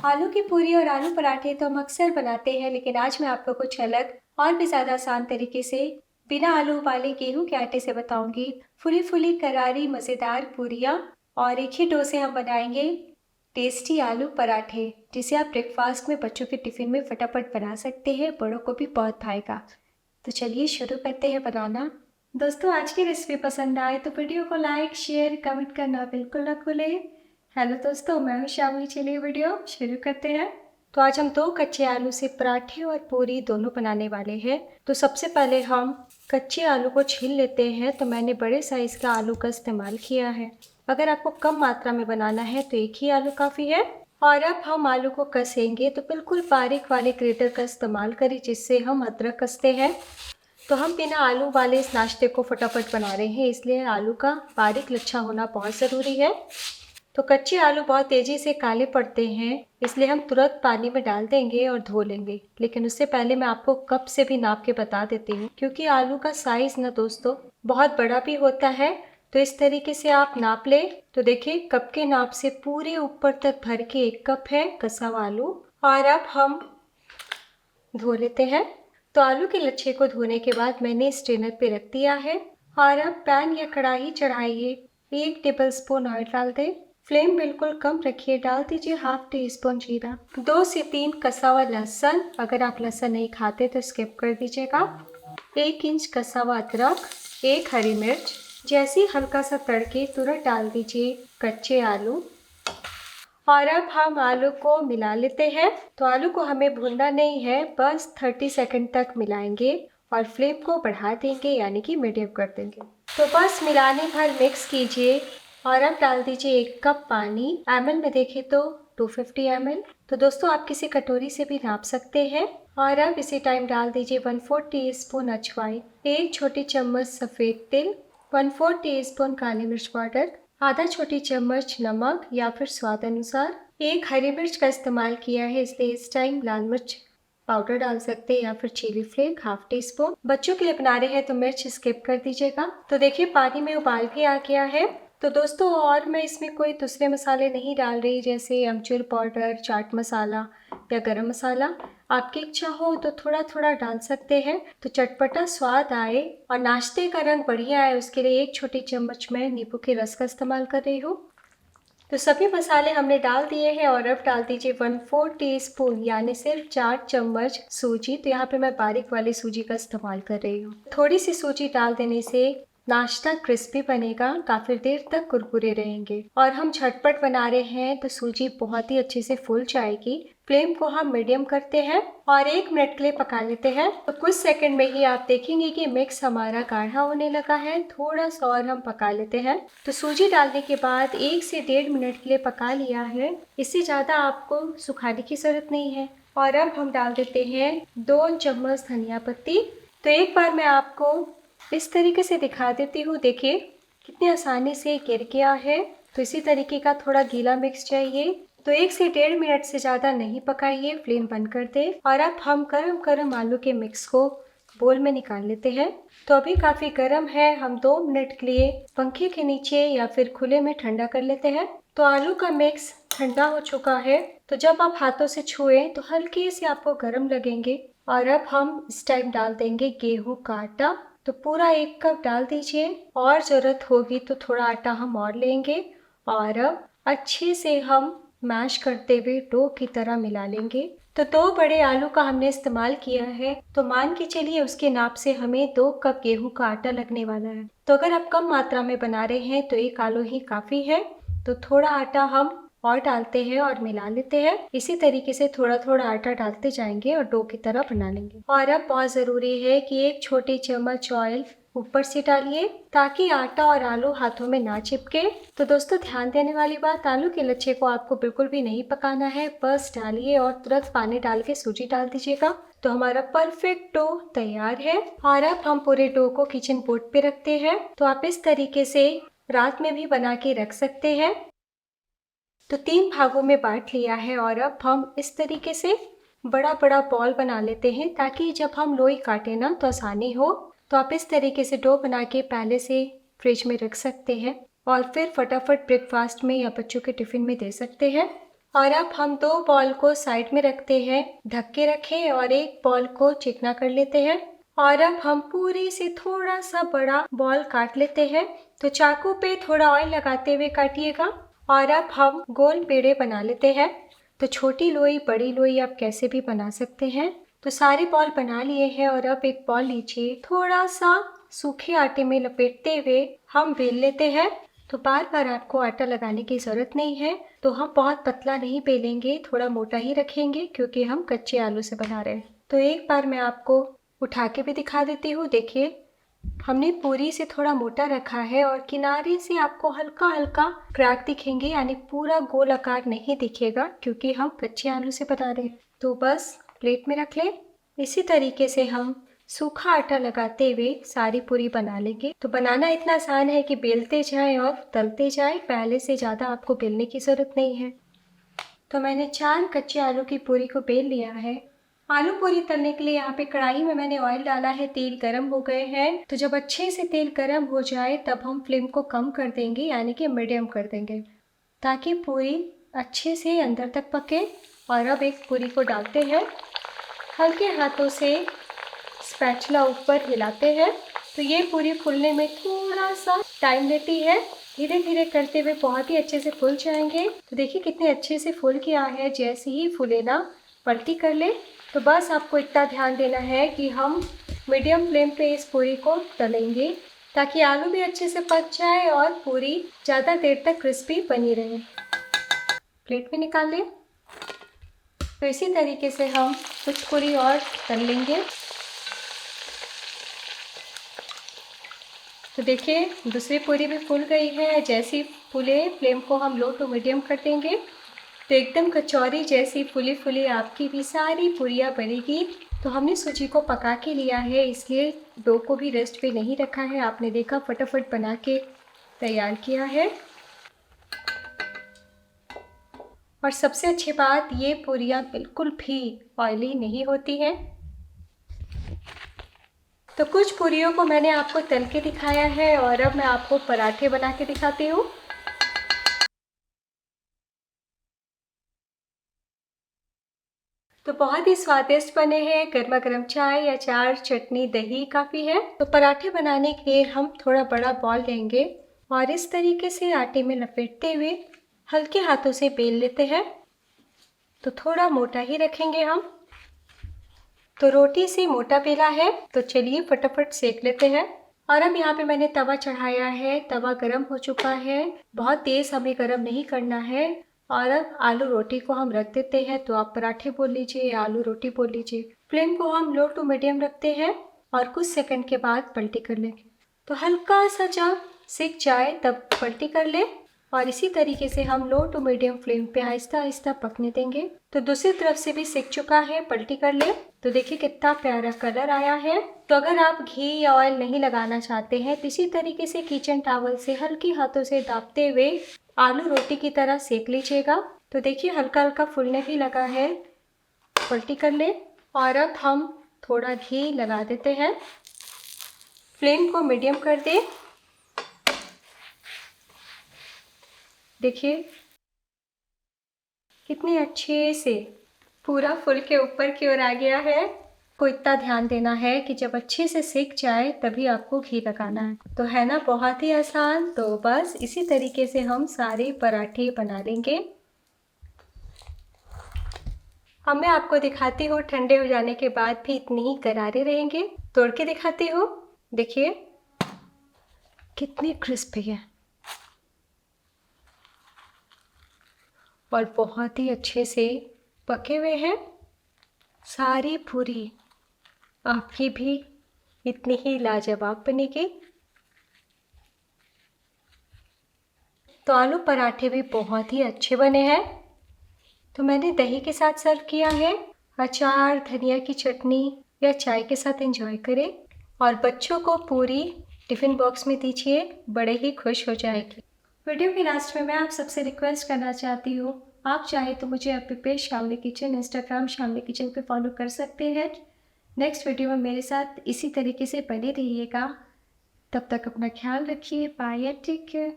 आलू की पूरी और आलू पराठे तो हम अक्सर बनाते हैं, लेकिन आज मैं आपको कुछ अलग और भी ज़्यादा आसान तरीके से बिना आलू उबाले गेहूं के आटे से बताऊंगी। फुली फुली करारी मज़ेदार पूरियाँ और एक ही डो से हम बनाएंगे टेस्टी आलू पराठे, जिसे आप ब्रेकफास्ट में बच्चों के टिफिन में फटाफट बना सकते हैं। बड़ों को भी बहुत भाएगा। तो चलिए शुरू करते हैं बनाना। दोस्तों, आज की रेसिपी पसंद आए तो वीडियो को लाइक शेयर कमेंट करना बिल्कुल ना भूलें। हेलो दोस्तों, मैं हूं शामिनी। चलिए वीडियो शुरू करते हैं। तो आज हम 2 कच्चे आलू से पराठे और पूरी दोनों बनाने वाले हैं। तो सबसे पहले हम कच्चे आलू को छील लेते हैं। तो मैंने बड़े साइज़ का आलू का इस्तेमाल किया है। अगर आपको कम मात्रा में बनाना है तो एक ही आलू काफ़ी है। और अब हम आलू को कसेंगे, तो बिल्कुल बारीक वाले ग्रेटर का इस्तेमाल करें जिससे हम अदरक कसते हैं। तो हम बिना आलू वाले इस नाश्ते को फटाफट बना रहे हैं, इसलिए आलू का बारीक लच्छा होना बहुत ज़रूरी है। तो कच्चे आलू बहुत तेज़ी से काले पड़ते हैं, इसलिए हम तुरंत पानी में डाल देंगे और धो लेंगे। लेकिन उससे पहले मैं आपको कप से भी नाप के बता देती हूँ, क्योंकि आलू का साइज़ ना दोस्तों बहुत बड़ा भी होता है। तो इस तरीके से आप नाप लें। तो देखिए, कप के नाप से पूरे ऊपर तक भर के 1 कप है कसा हुआ आलू। और अब हम धो लेते हैं। तो आलू के लच्छे को धोने के बाद मैंने स्ट्रेनर पे रख दिया है। और अब पैन या कढ़ाई चढ़ाइए, 1 टेबल स्पून ऑयल डाल दें। फ्लेम बिल्कुल कम रखिए। डाल दीजिए ½ टीस्पून जीरा, 2 से 3 कसा हुआ लहसुन, अगर आप लहसुन नहीं खाते तो स्किप कर दीजिएगा, 1 इंच कसा हुआ अदरक, 1 हरी मिर्च। जैसे ही हल्का सा तड़के तुरंत डाल दीजिए कच्चे आलू। और अब हम आलू को मिला लेते हैं। तो आलू को हमें भूनना नहीं है, बस 30 सेकंड तक मिलाएंगे और फ्लेम को बढ़ा देंगे, यानी कि मीडियम कर देंगे। तो बस मिलाने भर मिक्स कीजिए। और अब डाल दीजिए 1 कप पानी। एमएल में देखें तो 250 ml। तो दोस्तों, आप किसी कटोरी से भी नाप सकते हैं। और अब इसी टाइम डाल दीजिए 1/4 टीस्पून अजवाइन, 1 छोटी चम्मच सफ़ेद तिल, 1/4 टीस्पून काली मिर्च पाउडर, आधा छोटी चम्मच नमक या फिर स्वाद अनुसार। 1 हरी मिर्च का इस्तेमाल किया है, इसलिए इस टाइम लाल मिर्च पाउडर डाल सकते हैं या फिर चिली फ्लेक ½ टीस्पून। बच्चों के लिए बना रहे हैं तो मिर्च स्किप कर दीजिएगा। तो देखिए, पानी में उबाल भी आ गया है। तो दोस्तों, और मैं इसमें कोई दूसरे मसाले नहीं डाल रही, जैसे अमचूर पाउडर, चाट मसाला या गरम मसाला। आपकी इच्छा हो तो थोड़ा थोड़ा डाल सकते हैं, तो चटपटा स्वाद आए और नाश्ते का रंग बढ़िया आए, उसके लिए 1 छोटी चम्मच मैं नींबू के रस का इस्तेमाल कर रही हूँ। तो सभी मसाले हमने डाल दिए हैं। और अब डाल दीजिए 1/4 टीस्पून, यानी सिर्फ 4 चम्मच सूजी। तो यहाँ पे मैं बारीक वाली सूजी का इस्तेमाल कर रही हूँ। थोड़ी सी सूजी डाल देने से नाश्ता क्रिस्पी बनेगा, काफ़ी देर तक कुरकुरे रहेंगे। और हम झटपट बना रहे हैं तो सूजी बहुत ही अच्छे से फूल जाएगी। फ्लेम को हम मीडियम करते हैं और 1 मिनट के लिए पका लेते हैं। तो कुछ सेकंड में ही आप देखेंगे कि मिक्स हमारा गाढ़ा होने लगा है। थोड़ा सा और हम पका लेते हैं। तो सूजी डालने के बाद 1 से 1.5 मिनट के लिए पका लिया है। इससे ज़्यादा आपको सुखाने की ज़रूरत नहीं है। और अब हम डाल देते हैं 2 चम्मच धनिया पत्ती। तो एक बार मैं आपको इस तरीके से दिखा देती हूँ। देखिए कितनी आसानी से गिर गया है। तो इसी तरीके का थोड़ा गीला मिक्स चाहिए। तो 1 से 1.5 मिनट से ज़्यादा नहीं पकाइए, फ्लेम बंद कर दें। और अब हम गरम गरम आलू के मिक्स को बोल में निकाल लेते हैं। तो अभी काफ़ी गर्म है, हम 2 मिनट के लिए पंखे के नीचे या फिर खुले में ठंडा कर लेते हैं। तो आलू का मिक्स ठंडा हो चुका है। तो जब आप हाथों से छुएं तो हल्के से आपको गर्म लगेंगे। और अब हम इस टाइम डाल देंगे गेहूं का आटा। तो पूरा 1 कप डाल दीजिए, और ज़रूरत होगी तो थोड़ा आटा हम और लेंगे। और अब अच्छे से हम मैश करते हुए डो की तरह मिला लेंगे। तो 2 बड़े आलू का हमने इस्तेमाल किया है, तो मान के चलिए उसके नाप से हमें 2 कप गेहूं का आटा लगने वाला है। तो अगर आप कम मात्रा में बना रहे हैं तो 1 आलू ही काफ़ी है। तो थोड़ा आटा हम और डालते हैं और मिला लेते हैं। इसी तरीके से थोड़ा थोड़ा आटा डालते जाएंगे और डो की तरह बना लेंगे। और अब बहुत ज़रूरी है कि 1 छोटी चम्मच ऑयल ऊपर से डालिए, ताकि आटा और आलू हाथों में ना चिपके। तो दोस्तों, ध्यान देने वाली बात, आलू के लच्छे को आपको बिल्कुल भी नहीं पकाना है, बस डालिए और तुरंत पानी डाल के सूजी डाल दीजिएगा। तो हमारा परफेक्ट डो तैयार है। और अब हम पूरे डो को किचन बोर्ड पे रखते हैं। तो आप इस तरीके से रात में भी बना के रख सकते हैं। तो 3 भागों में बांट लिया है। और अब हम इस तरीके से बड़ा बड़ा बॉल बना लेते हैं, ताकि जब हम लोई काटें ना तो आसानी हो। तो आप इस तरीके से डो बना के पहले से फ्रिज में रख सकते हैं और फिर फटाफट ब्रेकफास्ट में या बच्चों के टिफ़िन में दे सकते हैं। और अब हम 2 बॉल को साइड में रखते हैं, ढक के रखें और एक बॉल को चिकना कर लेते हैं। और अब हम पूरी से थोड़ा सा बड़ा बॉल काट लेते हैं। तो चाकू पे थोड़ा ऑयल लगाते हुए काटिएगा। और अब हम गोल पेड़े बना लेते हैं। तो छोटी लोई, बड़ी लोई आप कैसे भी बना सकते हैं। तो सारे बॉल बना लिए हैं और अब एक बॉल लीजिए, थोड़ा सा सूखे आटे में लपेटते हुए हम बेल लेते हैं। तो बार बार आपको आटा लगाने की ज़रूरत नहीं है। तो हम बहुत पतला नहीं बेलेंगे, थोड़ा मोटा ही रखेंगे क्योंकि हम कच्चे आलू से बना रहे हैं। तो एक बार मैं आपको उठा के भी दिखा देती हूँ। देखिए, हमने पूरी से थोड़ा मोटा रखा है और किनारे से आपको हल्का हल्का क्रैक दिखेंगे, यानी पूरा गोल आकार नहीं दिखेगा क्योंकि हम कच्चे आलू से बना रहे हैं। तो बस प्लेट में रख लें। इसी तरीके से हम सूखा आटा लगाते हुए सारी पूरी बना लेंगे। तो बनाना इतना आसान है कि बेलते जाएं और तलते जाएं, पहले से ज़्यादा आपको बेलने की ज़रूरत नहीं है। तो मैंने 4 कच्चे आलू की पूरी को बेल लिया है। आलू पूरी तलने के लिए यहाँ पे कढ़ाई में मैंने ऑयल डाला है, तेल गरम हो गए हैं। तो जब अच्छे से तेल गरम हो जाए तब हम फ्लेम को कम कर देंगे, यानी कि मीडियम कर देंगे, ताकि पूरी अच्छे से अंदर तक पके। और अब एक पूरी को डालते हैं, हल्के हाथों से स्पैचुला ऊपर हिलाते हैं। तो ये पूरी फूलने में थोड़ा सा टाइम लेती है, धीरे धीरे करते हुए बहुत ही अच्छे से फूल जाएंगे। तो देखिए कितने अच्छे से फूल गया है। जैसे ही फूले ना, पलटी कर ले। तो बस आपको इतना ध्यान देना है कि हम मीडियम फ्लेम पे इस पूरी को तलेंगे, ताकि आलू भी अच्छे से पक जाए और पूरी ज़्यादा देर तक क्रिस्पी बनी रहे। प्लेट में निकाल लें। तो इसी तरीके से हम कुछ पूरी और तल लेंगे। तो देखिए दूसरी पूरी भी फूल गई है। जैसी फूले, फ्लेम को हम लो टू मीडियम कर देंगे। तो एकदम कचौरी जैसी फूली फूली आपकी भी सारी पूरियाँ बनेगी। तो हमने सूजी को पका के लिया है, इसलिए डो को भी रेस्ट पे नहीं रखा है। आपने देखा फटाफट बना के तैयार किया है। और सबसे अच्छी बात, ये पूरियाँ बिल्कुल भी ऑयली नहीं होती हैं। तो कुछ पूरियों को मैंने आपको तल के दिखाया है और अब मैं आपको पराठे बना के दिखाती हूँ। तो बहुत ही स्वादिष्ट बने हैं। गर्मा गर्म चाय या चार, चटनी, दही काफ़ी है। तो पराठे बनाने के लिए हम थोड़ा बड़ा बॉल लेंगे और इस तरीके से आटे में लपेटते हुए हल्के हाथों से बेल लेते हैं। तो थोड़ा मोटा ही रखेंगे हम। तो रोटी से मोटा बेला है, तो चलिए फटाफट सेक लेते हैं। और अब यहाँ पे मैंने तवा चढ़ाया है, तवा गरम हो चुका है। बहुत तेज़ हमें गरम नहीं करना है। और अब आलू रोटी को हम रख देते हैं। तो आप पराठे बोल लीजिए या आलू रोटी बोल लीजिए। फ्लेम को हम लो टू मीडियम रखते हैं और कुछ सेकंड के बाद पलटी कर लेंगे। तो हल्का सा जब सिक जाए तब पलटी कर ले। और इसी तरीके से हम लो टू मीडियम फ्लेम पे आहिस्ता आहिस्ता पकने देंगे। तो दूसरी तरफ से भी सिक चुका है, पलटी कर ले। तो देखिए कितना प्यारा कलर आया है। तो अगर आप घी या ऑयल नहीं लगाना चाहते हैं तो इसी तरीके से किचन टॉवल से हल्के हाथों से दाबते हुए आलू रोटी की तरह सेक लीजिएगा। तो देखिए हल्का हल्का फूलने भी लगा है, पलटी कर ले। और अब हम थोड़ा घी लगा देते हैं। फ्लेम को मीडियम कर दे। देखिए कितने अच्छे से पूरा फुल के ऊपर की ओर आ गया है। को इतना ध्यान देना है कि जब अच्छे से सेक जाए तभी आपको घी लगाना है। तो है ना बहुत ही आसान। तो बस इसी तरीके से हम सारे पराठे बना लेंगे। अब मैं आपको दिखाती हूँ, ठंडे हो जाने के बाद भी इतनी ही करारे रहेंगे। तोड़ के दिखाती हूँ। देखिए कितनी क्रिस्पी है और बहुत ही अच्छे से पके हुए हैं। सारी पूरी आपकी भी इतनी ही लाजवाब बनेगी। तो आलू पराठे भी बहुत ही अच्छे बने हैं। तो मैंने दही के साथ सर्व किया है। अचार, धनिया की चटनी या चाय के साथ एंजॉय करें। और बच्चों को पूरी टिफ़िन बॉक्स में दीजिए, बड़े ही खुश हो जाएंगे। वीडियो के लास्ट में मैं आप सबसे रिक्वेस्ट करना चाहती हूँ, आप चाहे तो मुझे अपने page Shamli kitchen, Instagram Shamli kitchen पे फॉलो कर सकते हैं। नेक्स्ट वीडियो में मेरे साथ इसी तरीके से बने रहिएगा। तब तक अपना ख्याल रखिए। Bye, take care.